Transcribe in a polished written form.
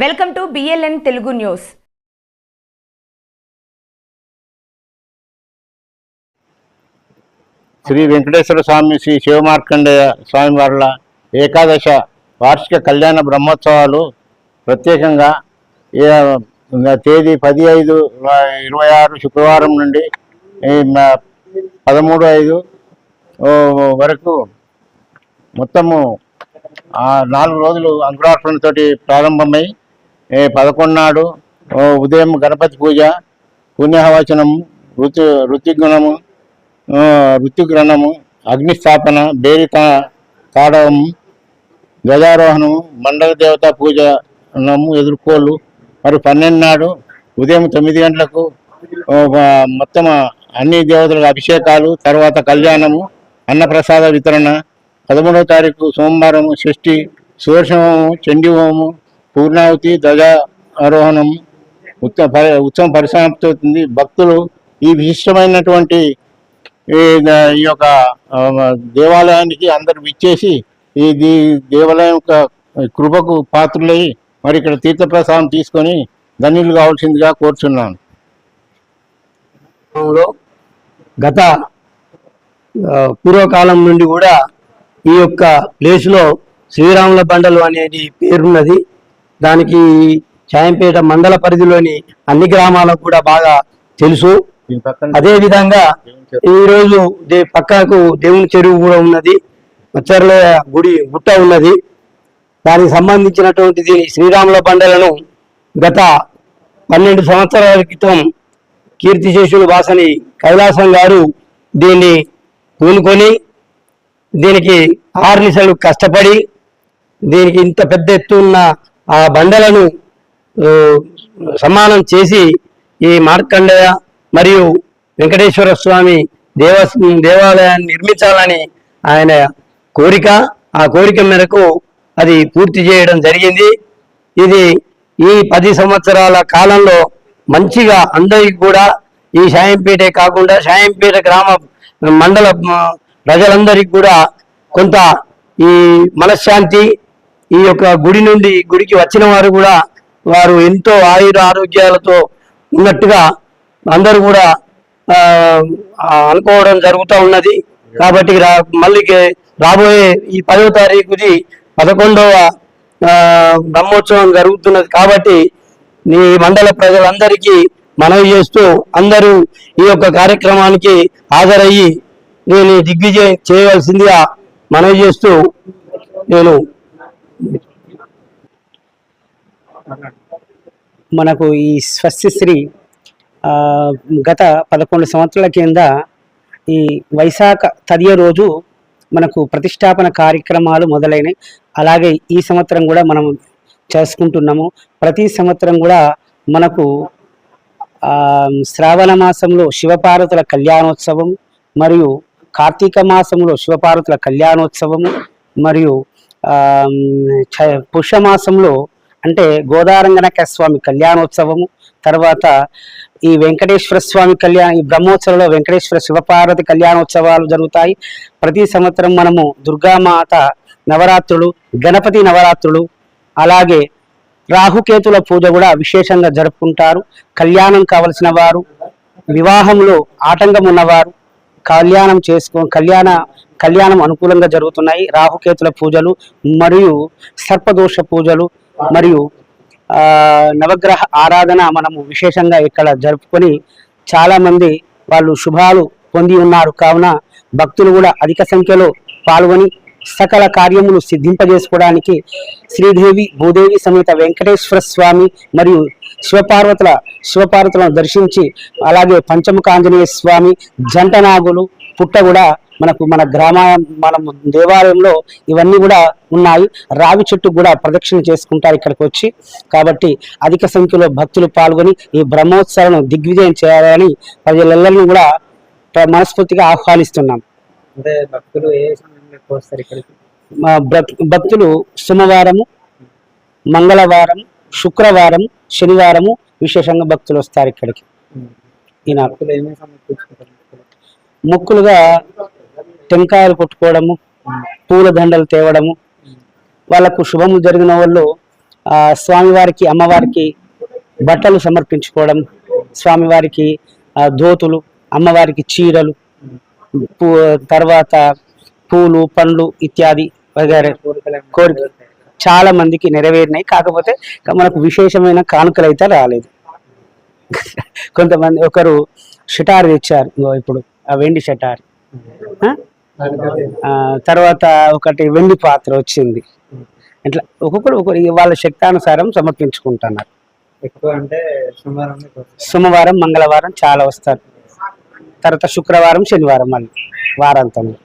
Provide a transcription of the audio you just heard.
Welcome to BLN Telugu news. Sri Venkateswara Swamy Sri Shivamarkandeya స్వామివార్ల ఏకాదశ వార్షిక కళ్యాణ బ్రహ్మోత్సవాలు ప్రత్యేకంగా తేదీ 10/5/26 శుక్రవారం నుండి 13/5 వరకు మొత్తము 4 రోజులు అంకురార్పణతోటి ప్రారంభమై 11 నాడు ఉదయం గణపతి పూజ, పుణ్యహవచనము, ఋతుగ్రహణము, అగ్నిస్థాపన, బేరి తాడవము, ధ్వజారోహణము, మండల దేవత పూజనము, ఎదుర్కోళ్ళు. మరి 12 నాడు ఉదయం 9 గంటలకు మొత్తం అన్ని దేవతలకు అభిషేకాలు, తర్వాత కళ్యాణము, అన్నప్రసాద వితరణ. 13వ తారీఖు సోమవారము షష్ఠి, సుదర్శనము, చండీ హోమము, పూర్ణావతి, ధ్వజారోహణము. ఉత్సవం పరిసమాప్తి అవుతుంది. భక్తులు ఈ విశిష్టమైనటువంటి ఈ యొక్క దేవాలయానికి అందరు విచ్చేసి ఈ దేవాలయం యొక్క కృపకు పాత్రులై మరి ఇక్కడ తీర్థప్రసాదం తీసుకొని ధన్యులు కావాల్సిందిగా కోరుచున్నాను. గత పూర్వకాలం నుండి కూడా ఈ యొక్క ప్లేస్లో శ్రీరాముల బండలు అనేది పేరున్నది. దానికి చాయంపేట మండల పరిధిలోని అన్ని గ్రామాలకు కూడా బాగా తెలుసు. అదే విధంగా ఈరోజు పక్కకు దేవుని చెరువు కూడా ఉన్నది, మచ్చర్ల గుడి గుట్ట ఉన్నది. దానికి సంబంధించినటువంటి శ్రీరాముల బండలను గత 12 సంవత్సరాల క్రితం కీర్తిశేషులు వాసని కైలాసం గారు దీన్ని పూనుకొని దీనికి ఆర్నిసలు కష్టపడి దీనికి ఇంత పెద్ద ఎత్తున్న ఆ బండలను సమానం చేసి ఈ మార్కండేయ మరియు వెంకటేశ్వర స్వామి దేవాలయాన్ని నిర్మించాలని ఆయన కోరిక. ఆ కోరిక మేరకు అది పూర్తి చేయడం జరిగింది. ఇది ఈ 10 సంవత్సరాల కాలంలో మంచిగా అందరికీ కూడా ఈ షాయంపేటే కాకుండా షాయంపేట గ్రామ మండల ప్రజలందరికీ కూడా కొంత ఈ మనశ్శాంతి, ఈ యొక్క గుడి నుండి గుడికి వచ్చిన వారు కూడా వారు ఎంతో ఆరోగ్యాలతో ఉన్నట్టుగా అందరూ కూడా అనుకోవడం జరుగుతూ ఉన్నది. కాబట్టి మళ్ళీ రాబోయే ఈ 10వ తారీఖుది 11వ బ్రహ్మోత్సవం జరుగుతున్నది. కాబట్టి ఈ మండల ప్రజలందరికీ మనవి చేస్తూ అందరూ ఈ యొక్క కార్యక్రమానికి హాజరయ్యి నేను దిగ్విజయం చేయవలసిందిగా మనవి చేస్తూ నేను మనకు ఈ స్వస్తిశ్రీ గత 11 సంవత్సరాల కింద ఈ వైశాఖ తదియ రోజు మనకు ప్రతిష్టాపన కార్యక్రమాలు మొదలైనవి. అలాగే ఈ సంవత్సరం కూడా మనం చేసుకుంటున్నాము. ప్రతి సంవత్సరం కూడా మనకు శ్రావణ మాసంలో శివపార్వతుల కళ్యాణోత్సవం, మరియు కార్తీక మాసంలో శివపార్వతుల కళ్యాణోత్సవము, మరియు పుష్యమాసంలో అంటే గోదారంగనాయక స్వామి కళ్యాణోత్సవము, తర్వాత ఈ వెంకటేశ్వర స్వామి ఈ బ్రహ్మోత్సవంలో వెంకటేశ్వర శివపార్వతి కళ్యాణోత్సవాలు జరుగుతాయి. ప్రతి సంవత్సరం మనము దుర్గామాత నవరాత్రులు, గణపతి నవరాత్రులు, అలాగే రాహుకేతుల పూజ కూడా విశేషంగా జరుపుకుంటారు. కళ్యాణం కావలసిన వారు, వివాహంలో ఆటంకం ఉన్నవారు కళ్యాణం అనుకూలంగా జరుగుతున్నాయి. రాహుకేతుల పూజలు మరియు సర్పదోష పూజలు మరియు నవగ్రహ ఆరాధన మనము విశేషంగా ఇక్కడ జరుపుకొని చాలామంది వాళ్ళు శుభాలు పొంది ఉన్నారు. కావున భక్తులు కూడా అధిక సంఖ్యలో పాల్గొని సకల కార్యములు సిద్ధింపజేసుకోవడానికి శ్రీదేవి భూదేవి సమేత వెంకటేశ్వర స్వామి మరియు శివపార్వతులను దర్శించి, అలాగే పంచముఖ ఆంజనేయ స్వామి, జంటనాగులు పుట్ట కూడా మన మన దేవాలయంలో ఇవన్నీ కూడా ఉన్నాయి. రావి చెట్టు కూడా ప్రదక్షిణ చేసుకుంటారు ఇక్కడికి వచ్చి. కాబట్టి అధిక సంఖ్యలో భక్తులు పాల్గొని ఈ బ్రహ్మోత్సవాలను దిగ్విజయం చేయాలని ప్రజలందరినీ కూడా మనస్ఫూర్తిగా ఆహ్వానిస్తున్నాం. భక్తులు సోమవారము, మంగళవారం, శుక్రవారం, శనివారము విశేషంగా భక్తులు వస్తారు ఇక్కడికి. మొక్కులుగా టెంకాయలు కొట్టుకోవడము, పూల దండలు తేవడము, వాళ్ళకు శుభము జరిగిన వాళ్ళు స్వామివారికి అమ్మవారికి బట్టలు సమర్పించుకోవడం, స్వామివారికి ధోతులు, అమ్మవారికి చీరలు, తర్వాత పూలు పండ్లు ఇత్యాది వగైరా కోరిక చాలా మందికి నెరవేరినాయి. కాకపోతే మనకు విశేషమైన కానుకలు అయితే రాలేదు. కొంతమంది ఒకరు షటార్ తెచ్చారు, ఇప్పుడు ఆ వెండి షటార్, తర్వాత ఒకటి వెండి పాత్ర వచ్చింది. ఇట్లా ఒక్కొక్కరు వాళ్ళ శక్తానుసారం సమర్పించుకుంటున్నారు. ఎక్కువ అంటే సోమవారం మంగళవారం చాలా వస్తారు, తర్వాత శుక్రవారం శనివారం మళ్ళీ వారాంతంలో.